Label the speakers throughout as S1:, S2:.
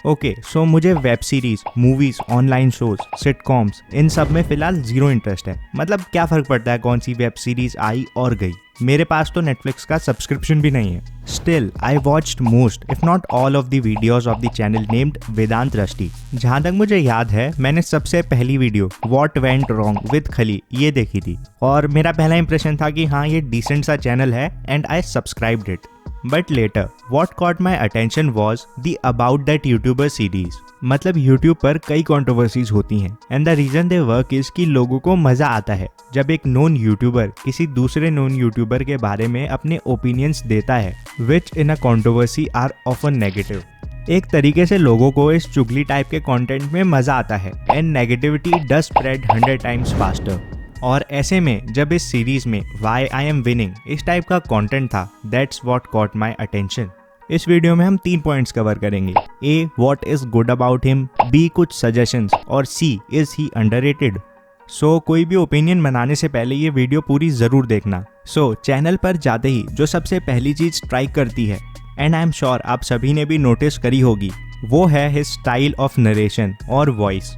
S1: Okay, so मुझे web series, movies, online shows, sitcoms, इन सब में फिलहाल जीरो इंटरेस्ट है। मतलब क्या फर्क पड़ता है कौन सी वेब सीरीज आई और गई। मेरे पास तो नेटफ्लिक्स का सब्सक्रिप्शन भी नहीं है। Still I watched most if not all of the videos of the channel named Vedant Rusty. जहां तक मुझे याद है मैंने सबसे पहली video what went wrong with Khali ये देखी थी और मेरा पहला इंप्रेशन था कि हाँ ये डिसेंट सा चैनल है and I subscribed it. But later, what caught my attention was the about that YouTuber series. मतलब YouTube पर कई controversies होती हैं and the reason they work is कि लोगों को मजा आता है जब एक known YouTuber किसी दूसरे known YouTuber के बारे में अपने opinions देता है which in a controversy are often negative. एक तरीके से लोगों को इस चुगली टाइप के कंटेंट में मजा आता है and negativity does spread 100 times faster. और ऐसे में जब इस सीरीज में Why I Am Winning इस टाइप का कंटेंट था, That's what caught my attention. इस वीडियो में हम 3 पॉइंट्स कवर करेंगे। A. What is good about him? B. कुछ सजेशंस और C. Is he underrated? सो कोई भी ओपिनियन बनाने से पहले ये वीडियो पूरी जरूर देखना। चैनल पर जाते ही जो सबसे पहली चीज स्ट्राइक करती है एंड आई एम श्योर आप सभी ने भी नोटिस करी होगी, वो है हिज स्टाइल ऑफ नरेशन और voice.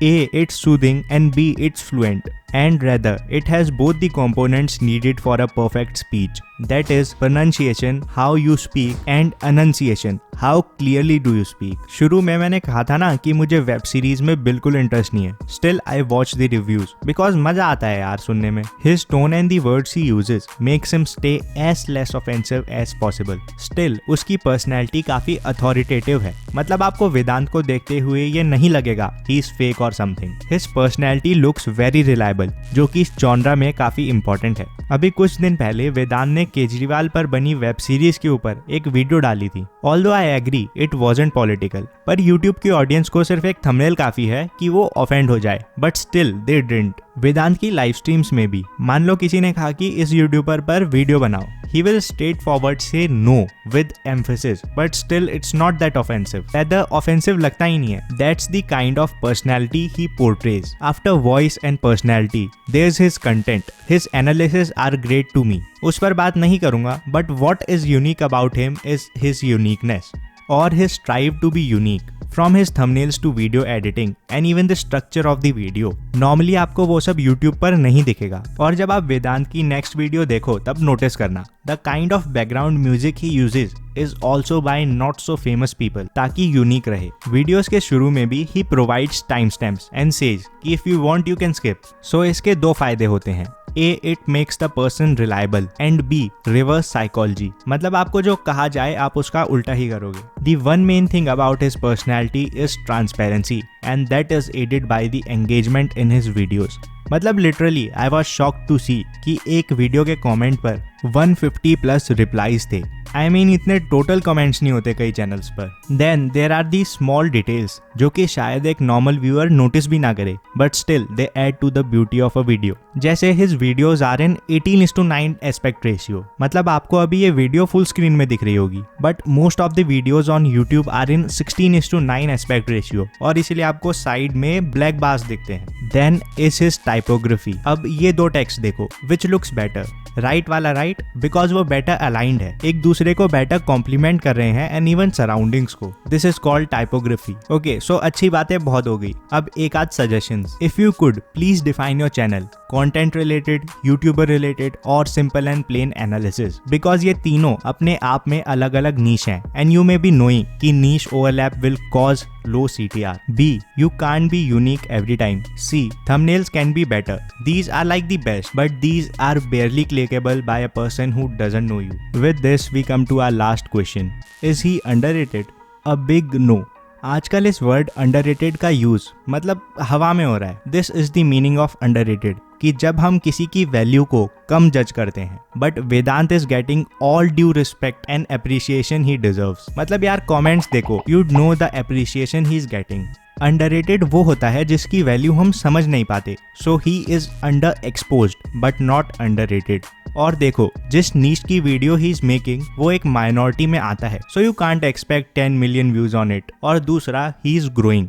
S1: A. It's soothing and B. It's fluent. And rather, it has both the components needed for a perfect speech. That is, pronunciation, how you speak, and enunciation, how clearly do you speak. शुरू में मैंने कहा था ना कि मुझे web series में बिल्कुल इंटरेस्ट नहीं है। Still, I watch the reviews because मजा आता है यार सुनने में। His tone and the words he uses makes him stay as less offensive as possible. Still, उसकी पर्सनैलिटी काफी अथॉरिटेटिव है। मतलब आपको वेदांत को देखते हुए ये नहीं लगेगा he is fake or something. His personality looks very reliable, जो कि इस जॉनरा में काफी इंपॉर्टेंट है। अभी कुछ दिन पहले वेदांत ने केजरीवाल पर बनी वेब सीरीज के ऊपर एक वीडियो डाली थी। Although I agree it wasn't political, पर यूट्यूब की ऑडियंस को सिर्फ एक थंबनेल काफी है कि वो ऑफेंड हो जाए, बट स्टिल दे डिडंट। वेदांत की लाइव स्ट्रीम्स में भी मान लो किसी ने कहा कि इस यूट्यूबर पर वीडियो बनाओ, he will straightforward say no with emphasis, but still it's not that offensive. Rather offensive लगता ही नहीं है। That's the kind of personality he portrays. After voice and personality, there's his content. His analysis are great to me. उस पर बात नहीं करूँगा, but what is unique about him is his uniqueness or his strive to be unique. From his thumbnails to video editing and even the structure of the video. Normally आपको वो सब YouTube पर नहीं दिखेगा और जब आप वेदांत की नेक्स्ट वीडियो देखो तब नोटिस करना the kind of background music he uses is also by not so famous people ताकि यूनिक रहे। वीडियोस के शुरू में भी he provides timestamps and says कि if you want you can skip. So इसके दो फायदे होते हैं। A. It makes the person reliable and B. Reverse psychology. मतलब आपको जो कहा जाए आप उसका उल्टा ही करोगे। The one main thing about his personality is transparency and that is aided by the engagement in his videos. मतलब literally I was shocked to see कि एक वीडियो के कमेंट पर 150 प्लस रिप्लाईज थे। आई मीन इतने total comments नहीं होते कई चैनल्स पर। Then there are the small details जो कि शायद एक नॉर्मल व्यूअर नोटिस भी ना करे, but still they add to the beauty of a video. जैसे his videos are in 18:9 aspect ratio. मतलब आपको अभी ये वीडियो फुल स्क्रीन में दिख रही होगी, but most of the videos on YouTube are in 16:9 aspect ratio और इसीलिए आपको साइड में ब्लैक बार्स दिखते हैं। Then is his typography. अब ये दो टेक्स्ट देखो, विच लुक्स बेटर? राइट वाला राइट बिकॉज वो बेटर अलाइंड है, एक दूसरे को बेटर कॉम्प्लीमेंट कर रहे हैं एंड इवन सराउंडिंग्स को। This is called typography. Okay, so अच्छी बातें बहुत हो गई। अब एक आध suggestions. If you could please define your channel, content related, YouTuber related और simple and plain analysis, because ये तीनों अपने आप में अलग अलग नीश हैं and you may be knowing कि niche overlap will cause low CTR. B. You can't be unique every time. C. Thumbnails can be better. These are like the best, but these are barely clickable by a person who doesn't know you. With this, we come to our last question. Is he underrated? A big no. आजकल इस word underrated का use मतलब हवा में हो रहा है। This is the meaning of underrated कि जब हम किसी की वैल्यू को कम जज करते हैं, but Vedant is getting all due respect and appreciation he deserves. मतलब यार कमेंट्स देखो, you'd know the appreciation he is getting. Underrated वो होता है जिसकी वैल्यू हम समझ नहीं पाते, so he is under exposed but not underrated. और देखो जिस नीश की वीडियो ही इज मेकिंग वो एक माइनॉरिटी में आता है, so you can't expect 10 million views on it. और दूसरा, ही इज ग्रोइंग,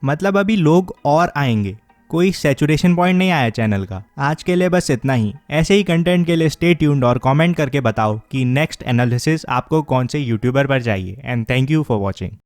S1: मतलब अभी लोग और आएंगे, कोई सैचुरेशन पॉइंट नहीं आया चैनल का। आज के लिए बस इतना ही। ऐसे ही कंटेंट के लिए स्टे ट्यून्ड और कमेंट करके बताओ कि नेक्स्ट एनालिसिस आपको कौन से यूट्यूबर पर चाहिए। And thank you for watching.